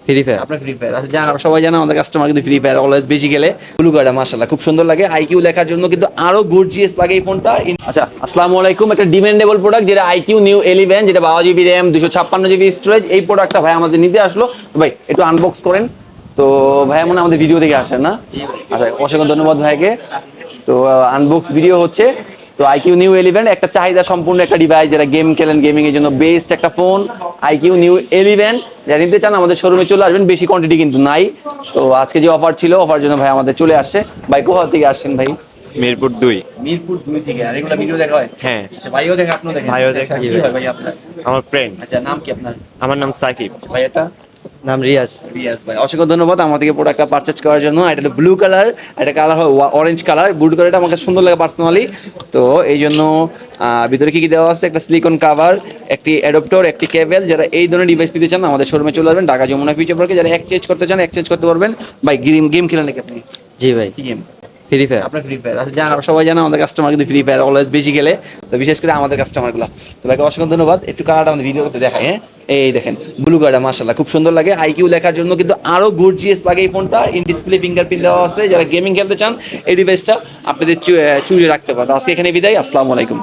Free fire. আপনার free fire আচ্ছা, জানা সবাই জানা আমাদের কাস্টমার কিন্তু ফ্রি ফায়ার অলওয়েজ বেশি গেলে। ব্লু কালারটা মাশাআল্লাহ খুব সুন্দর লাগে, আইকিউ লেখার জন্য কিন্তু আরো গর্জিয়াস লাগে এই ফোনটা। আচ্ছা আসসালামু আলাইকুম, একটা ডিমান্ডেবল প্রোডাক্ট যেটা আইকিউ নিউ 11, যেটা 12 GB র্যাম 256 GB স্টোরেজ। এই প্রোডাক্টটা ভাই আমাদের নিতে আসলো, তো ভাই একটু আনবক্স করেন। তো ভাই মনে হয় আমাদের ভিডিও থেকে আসেন না? আচ্ছা অসংখ্য ধন্যবাদ ভাইকে। তো আনবক্স ভিডিও হচ্ছে। তো আইকিউ নিউ 11 একটা চাহিদা সম্পূর্ণ একটা ডিভাইস, যারা গেম খেলেন গেমিং এর জন্য বেস্ট একটা ফোন আইকিউ নিউ 11। যারা নিতে চান আমাদের শোরুমে চলে আসবেন, বেশি কোয়ান্টিটি কিন্তু নাই। তো আজকে যে অফার ছিল, অফার জন্য ভাই আমাদের চলে আসছে। ভাই কোথা থেকে আসছেন ভাই? মিরপুর 2। মিরপুর 2 থেকে। আর এগুলা ভিডিও দেখা হয়? হ্যাঁ। আচ্ছা ভাইও দেখে, আপনিও দেখেন? ভাইও আচ্ছা, দেখে। কি হয় ভাই আপনার? আমার ফ্রেন্ড। আচ্ছা নাম কি আপনার? আমার নাম সাকিব। আচ্ছা ভাই এটা নাম রিয়াজ। রিয়াজ ভাই, অসংখ্য ধন্যবাদ আমার থেকে প্রোডাক্টটা পারচেজ করার জন্য। এটা হলো ব্লু কালার, এটা কালার হয় অরেঞ্জ কালার। ব্লু কালারটা আমাকে সুন্দর লাগে পার্সোনালি। তো এই জন্য ভিতরে কি কি দেওয়া আছে, একটা সিলিকন কাভার, একটি অ্যাডাপ্টর, একটি কেবল। যারা এই ধরনের ডিভাইস নিতে চান আমাদের শোরুমে চলে আসবেন, ঢাকা যমুনা ফিউচার পার্কে। যারা এক্সচেঞ্জ করতে চান এক্সচেঞ্জ করতে পারবেন। ভাই গেম খেলেন নাকি আপনি? জি ভাই। কি গেম? Free fire. আপনার ফ্রি ফায়ার আচ্ছা, জানা সবাই জানা আমাদের কাস্টমার কিন্তু ফ্রি ফায়ার অলওয়েজ বেশি গেলে, তো বিশেষ করে আমাদের কাস্টমারগুলো। তো ভাইকে অসংখ্য ধন্যবাদ। একটু কালারটা আমাদের ভিডিও করতে দেখাই। হ্যাঁ এই দেখেন ব্লু কালারটা মাশাআল্লাহ খুব সুন্দর লাগে, আইকিউ লেখার জন্য কিন্তু আরো গর্জিয়াস লাগে এই ফোনটা। ইন ডিসপ্লে ফিঙ্গারপ্রিন্ট দেওয়া আছে, যারা গেমিং খেলতে চান এই ডিভাইসটা আপনাদের চুজে রাখতে পারেন। আজকে এখানে বিদায়, আসসালামু আলাইকুম।